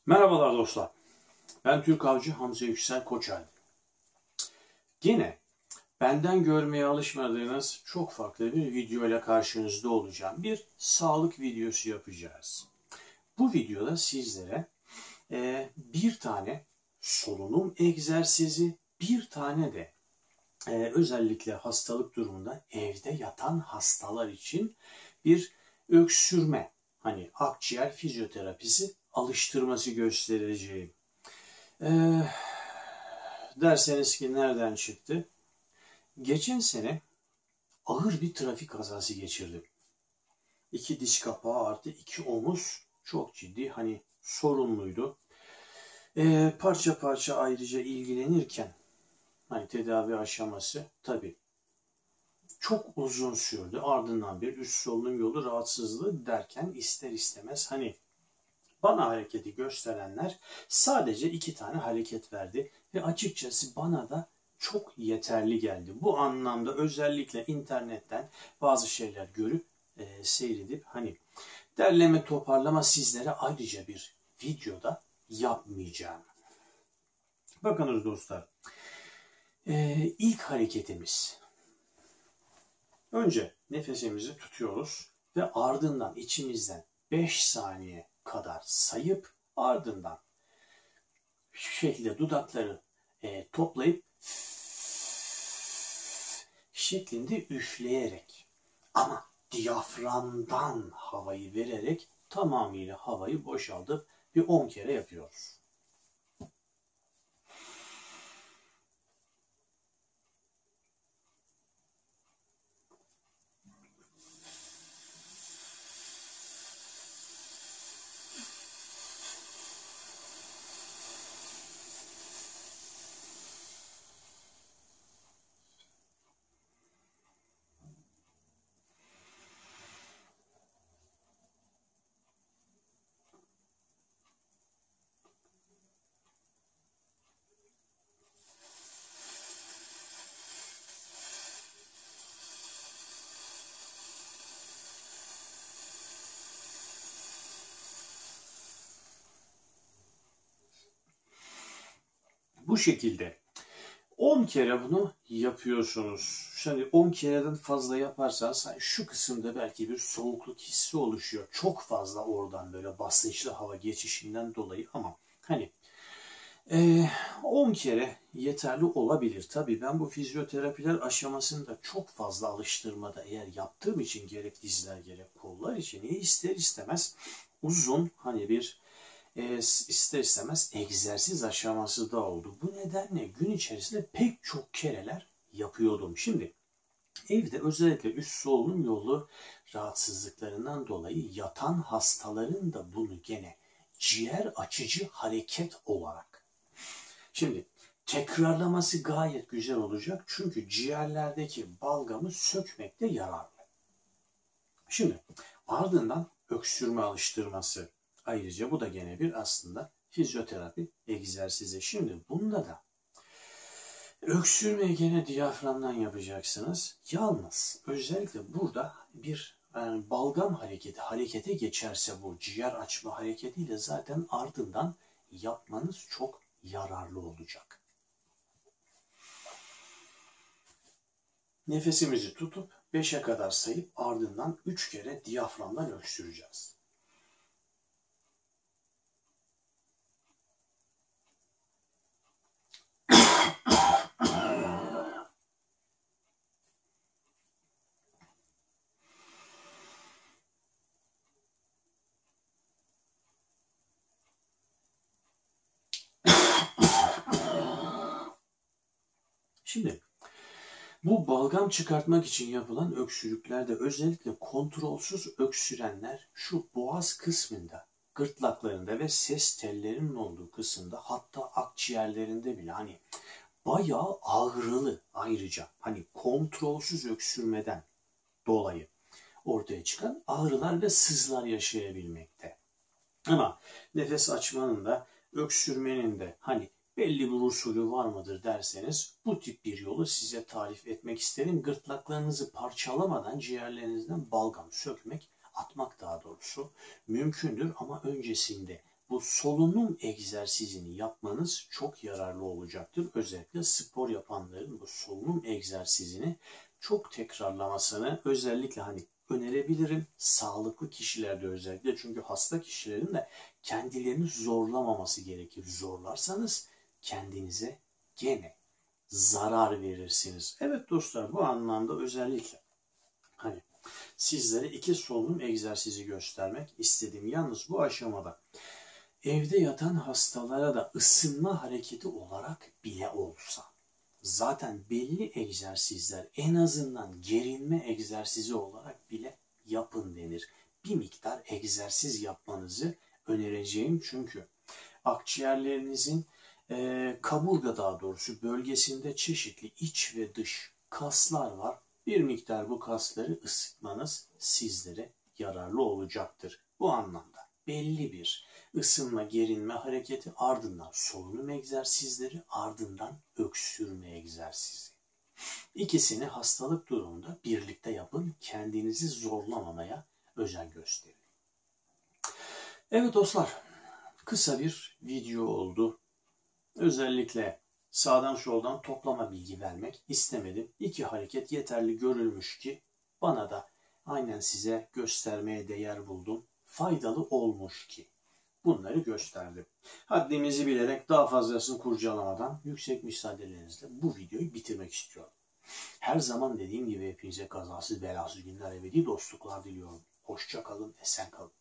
Merhabalar dostlar. Ben Türk Avcı Hamza Yüksel Koçel. Yine benden görmeye alışmadığınız çok farklı bir video ile karşınızda olacağım. Bir sağlık videosu yapacağız. Bu videoda sizlere bir tane solunum egzersizi, bir tane de özellikle hastalık durumunda evde yatan hastalar için bir öksürme, hani akciğer fizyoterapisi alıştırması göstereceğim. Derseniz ki nereden çıktı? Geçen sene ağır bir trafik kazası geçirdim. 2 diz kapağı artı 2 omuz çok ciddi, hani sorunluydu. Parça parça ayrıca ilgilenirken hani tedavi aşaması tabii çok uzun sürdü. Ardından bir üst solunum yolu rahatsızlığı derken ister istemez hani bana hareketi gösterenler sadece 2 tane hareket verdi ve açıkçası bana da çok yeterli geldi. Bu anlamda özellikle internetten bazı şeyler görüp seyredip hani derleme toparlama sizlere ayrıca bir videoda yapmayacağım. Bakınız dostlar, ilk hareketimiz. Önce nefesimizi tutuyoruz ve ardından içimizden 5 saniye kadar sayıp ardından şu şekilde dudakları toplayıp şeklinde üfleyerek ama diyaframdan havayı vererek tamamıyla havayı boşaltıp bir 10 kere yapıyoruz. Bu şekilde 10 kere bunu yapıyorsunuz. Şimdi 10 kereden fazla yaparsanız şu kısımda belki bir soğukluk hissi oluşuyor. Çok fazla oradan böyle basınçlı hava geçişinden dolayı ama hani 10 kere yeterli olabilir. Tabii ben bu fizyoterapiler aşamasında çok fazla alıştırmada eğer yaptığım için gerek dizler gerek kollar için ister istemez uzun hani bir ister istemez egzersiz aşaması da oldu. Bu nedenle gün içerisinde pek çok kereler yapıyordum. Şimdi evde özellikle üst solunum yolu rahatsızlıklarından dolayı yatan hastaların da bunu gene ciğer açıcı hareket olarak. Şimdi tekrarlaması gayet güzel olacak. Çünkü ciğerlerdeki balgamı sökmekte yararlı. Şimdi ardından öksürme alıştırması. Ayrıca bu da gene bir aslında fizyoterapi egzersizi. Şimdi bunda da öksürmeyi gene diyaframdan yapacaksınız. Yalnız özellikle burada bir balgam harekete geçerse bu ciğer açma hareketiyle zaten ardından yapmanız çok yararlı olacak. Nefesimizi tutup 5'e kadar sayıp ardından 3 kere diyaframdan öksüreceğiz. Şimdi bu balgam çıkartmak için yapılan öksürüklerde özellikle kontrolsüz öksürenler şu boğaz kısmında, gırtlaklarında ve ses tellerinin olduğu kısımda hatta akciğerlerinde bile hani bayağı ağrılı ayrıca hani kontrolsüz öksürmeden dolayı ortaya çıkan ağrılar ve sızlar yaşayabilmekte. Ama nefes açmanın da öksürmenin de hani belli bir usulü var mıdır derseniz bu tip bir yolu size tarif etmek isterim. Gırtlaklarınızı parçalamadan ciğerlerinizden balgam sökmek, atmak daha doğrusu mümkündür ama öncesinde bu solunum egzersizini yapmanız çok yararlı olacaktır. Özellikle spor yapanların bu solunum egzersizini çok tekrarlamasını özellikle önerebilirim. Sağlıklı kişilerde özellikle, çünkü hasta kişilerin de kendilerini zorlamaması gerekir. Zorlarsanız kendinize gene zarar verirsiniz. Evet dostlar, bu anlamda özellikle sizlere 2 solunum egzersizi göstermek istedim. Yalnız bu aşamada evde yatan hastalara da ısınma hareketi olarak bile olsa, zaten belli egzersizler en azından gerinme egzersizi olarak bile yapın denir. Bir miktar egzersiz yapmanızı önereceğim, çünkü akciğerlerinizin kaburga daha doğrusu bölgesinde çeşitli iç ve dış kaslar var. Bir miktar bu kasları ısıtmanız sizlere yararlı olacaktır. Bu anlamda belli bir ısınma, gerinme hareketi, ardından solunum egzersizleri, ardından öksürme egzersizi. İkisini hastalık durumunda birlikte yapın. Kendinizi zorlamamaya özen gösterin. Evet dostlar, kısa bir video oldu. Özellikle sağdan soldan toplama bilgi vermek istemedim. 2 hareket yeterli görülmüş ki bana da aynen size göstermeye değer buldum. Faydalı olmuş ki bunları gösterdim. Haddimizi bilerek daha fazlasını kurcalamadan yüksek müsaadelerinizle bu videoyu bitirmek istiyorum. Her zaman dediğim gibi hepinize kazasız belasız günler, ebedi dostluklar diliyorum. Hoşça kalın, esen kalın.